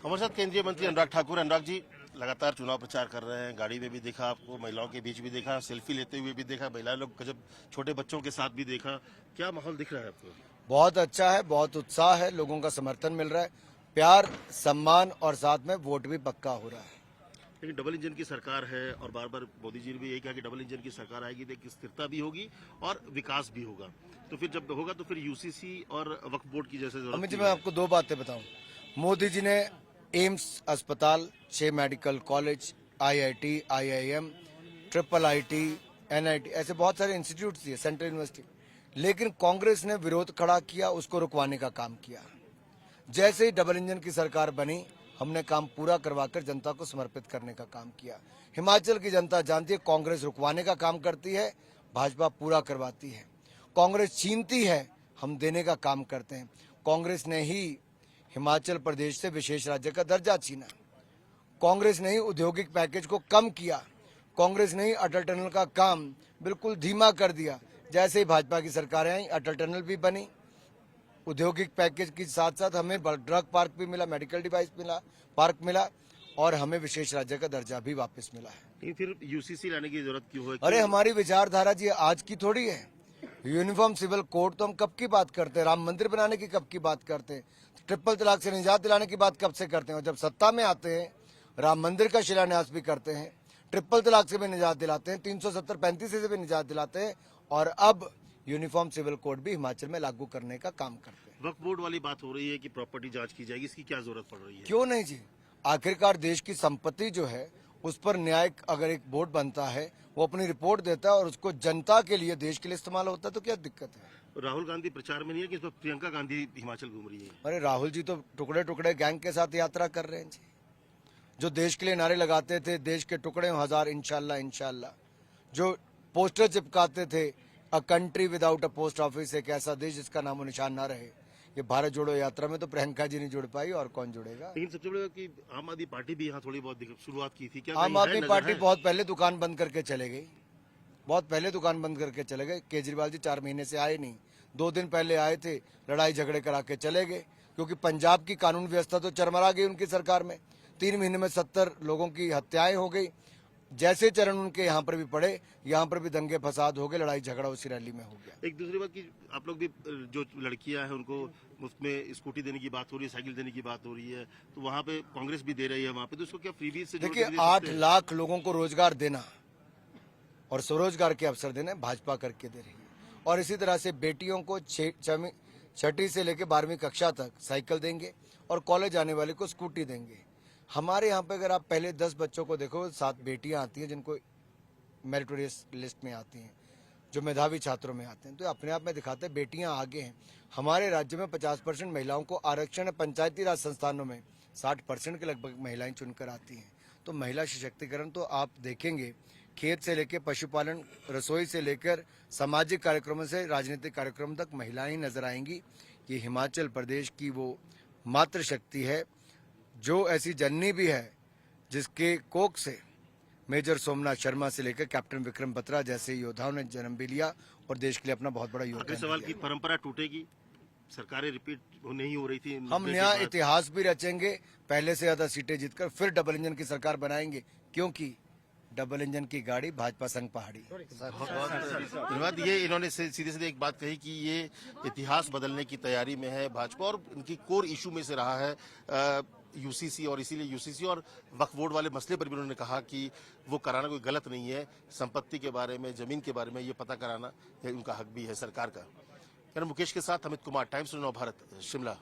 हमारे साथ केंद्रीय मंत्री अनुराग ठाकुर। अनुराग जी, लगातार चुनाव प्रचार कर रहे हैं, गाड़ी में भी देखा आपको, महिलाओं के बीच भी देखा, सेल्फी लेते हुए भी देखा, महिला लोग जब छोटे बच्चों के साथ भी देखा। क्या माहौल दिख रहा है आपको? बहुत अच्छा है, बहुत उत्साह है, लोगों का समर्थन मिल रहा है, प्यार, सम्मान और साथ में वोट भी पक्का हो रहा है। लेकिन डबल इंजन की सरकार है और बार बार मोदी जी ने भी यही कहा कि डबल इंजन की सरकार आएगी, देखिए स्थिरता भी होगी और विकास भी होगा। तो फिर जब होगा तो फिर यूसीसी और वक्फ बोर्ड की जैसे अमित जरूरत जी, मैं आपको दो बातें बताऊं। मोदी जी ने एम्स अस्पताल, 6 medical college, IIT, IIM, triple IT, NIT, ऐसे बहुत सारे इंस्टीट्यूट दिए, सेंट्रल यूनिवर्सिटी। लेकिन कांग्रेस ने विरोध खड़ा किया, उसको रुकवाने का काम किया। जैसे ही डबल इंजन की सरकार बनी, हमने काम पूरा करवाकर जनता को समर्पित करने का काम किया। हिमाचल की जनता जानती है, कांग्रेस रुकवाने का काम करती है, भाजपा पूरा करवाती है। कांग्रेस छीनती है, हम देने का काम करते हैं। कांग्रेस ने ही हिमाचल प्रदेश से विशेष राज्य का दर्जा छीना, कांग्रेस ने ही औद्योगिक पैकेज को कम किया, कांग्रेस ने ही अटल टनल का काम बिल्कुल धीमा कर दिया। जैसे ही भाजपा की सरकारें आई, अटल टनल भी बनी, औद्योगिक पैकेज के साथ साथ हमें ड्रग पार्क भी मिला, मेडिकल डिवाइस मिला, पार्क मिला और हमें विशेष राज्य का दर्जा भी वापस मिला है। लेकिन फिर यूसीसी लाने की जरूरत क्यों है? अरे हमारी विचारधारा जी आज की थोड़ी है। यूनिफॉर्म सिविल कोड तो हम कब की बात करते हैं, राम मंदिर बनाने की कब की बात करते हैं, ट्रिपल तलाक से निजात दिलाने की बात कब से करते हैं। और जब सत्ता में आते हैं, राम मंदिर का शिलान्यास भी करते हैं, ट्रिपल तलाक से भी निजात दिलाते हैं, 370-35 से भी निजात दिलाते हैं और अब यूनिफॉर्म सिविल कोड भी हिमाचल में लागू करने का काम करते हैं। वक्फ बोर्ड वाली बात हो रही है कि प्रॉपर्टी जांच की जाएगी, इसकी क्या जरूरत पड़ रही है? क्यों नहीं जी, आखिरकार देश की संपत्ति जो है उस पर न्यायिक अगर एक बोर्ड बनता है, वो अपनी रिपोर्ट देता है और उसको जनता के लिए, देश के लिए इस्तेमाल होता है, तो क्या दिक्कत है? राहुल गांधी प्रचार में नहीं है कि इस पर प्रियंका गांधी हिमाचल घूम रही है? अरे राहुल जी तो टुकड़े टुकड़े गैंग के साथ यात्रा कर रहे हैं जी। जो देश के लिए नारे लगाते थे, देश के टुकड़े हजार इंशाल्लाह इंशाल्लाह, जो पोस्टर चिपकाते थे, a country without a post office, एक ऐसा देश जिसका नामो निशान ना रहे, ये भारत जोड़ो यात्रा में तो प्रियंका जी नहीं जुड़ पाई और कौन जुड़ेगा। लेकिन सबसे बड़ा कि आम आदमी पार्टी भी यहाँ थोड़ी बहुत शुरुआत की थी। क्या आम आदमी पार्टी बहुत पहले दुकान बंद करके चले गई, बहुत पहले दुकान बंद करके चले गए। केजरीवाल जी 4 महीने से आए नहीं, 2 दिन पहले आए थे, लड़ाई झगड़े करा के चले गए, क्योंकि पंजाब की कानून व्यवस्था तो चरमरा गई उनकी सरकार में। 3 महीने में 70 लोगों की हत्याएं हो गई। जैसे चरण उनके यहाँ पर भी पड़े, यहाँ पर भी दंगे फसाद हो गए, लड़ाई झगड़ा उसी रैली में हो गया। एक दूसरी बात कि आप लोग भी जो लड़कियां हैं उनको मुफ्त में स्कूटी देने की बात हो रही है, साइकिल देने की बात हो रही है, तो वहाँ पे कांग्रेस भी दे रही है वहाँ पे, तो उसको क्या फ्रीबीज से देखिए 8 लाख लोगों को रोजगार देना और स्वरोजगार के अवसर देना भाजपा करके दे रही है। और इसी तरह से बेटियों को 6ठी से लेकर 12वीं कक्षा तक साइकिल देंगे और कॉलेज आने वाले को स्कूटी देंगे। हमारे यहाँ पे अगर आप पहले 10 बच्चों को देखो, 7 बेटियां आती हैं जिनको मेरिटोरियस लिस्ट में आती हैं, जो मेधावी छात्रों में आते हैं, तो अपने आप में दिखाते हैं बेटियां आगे हैं। हमारे राज्य में 50% महिलाओं को आरक्षण है, पंचायती राज संस्थानों में 60% के लगभग महिलाएं चुनकर आती हैं। तो महिला सशक्तिकरण तो आप देखेंगे, खेत से लेकर पशुपालन, रसोई से लेकर सामाजिक कार्यक्रमों से राजनीतिक कार्यक्रम तक महिलाएं ही नजर आएंगी। ये हिमाचल प्रदेश की वो मातृशक्ति है, जो ऐसी जननी भी है जिसके कोख से मेजर सोमनाथ शर्मा से लेकर कैप्टन विक्रम बत्रा जैसे योद्धाओं ने जन्म भी लिया और देश के लिए अपना बहुत बड़ा योगदान। सवाल की परंपरा टूटेगी, सरकारें रिपीट नहीं हो रही थी, हम नया इतिहास भी रचेंगे, पहले से ज्यादा सीटें जीतकर फिर डबल इंजन की सरकार बनाएंगे, क्योंकि डबल इंजन की गाड़ी भाजपा संग पहाड़ी। धन्यवाद। ये इन्होंने सीधे सीधे एक बात कही कि ये इतिहास बदलने की तैयारी में है भाजपा और इनकी कोर इशू में से रहा है यूसीसी, और इसीलिए यूसीसी और वक्फ बोर्ड वाले मसले पर भी उन्होंने कहा कि वो कराना कोई गलत नहीं है। संपत्ति के बारे में, जमीन के बारे में ये पता कराना उनका हक भी है सरकार का। मुकेश के साथ अमित कुमार, टाइम्स 9 भारत, शिमला।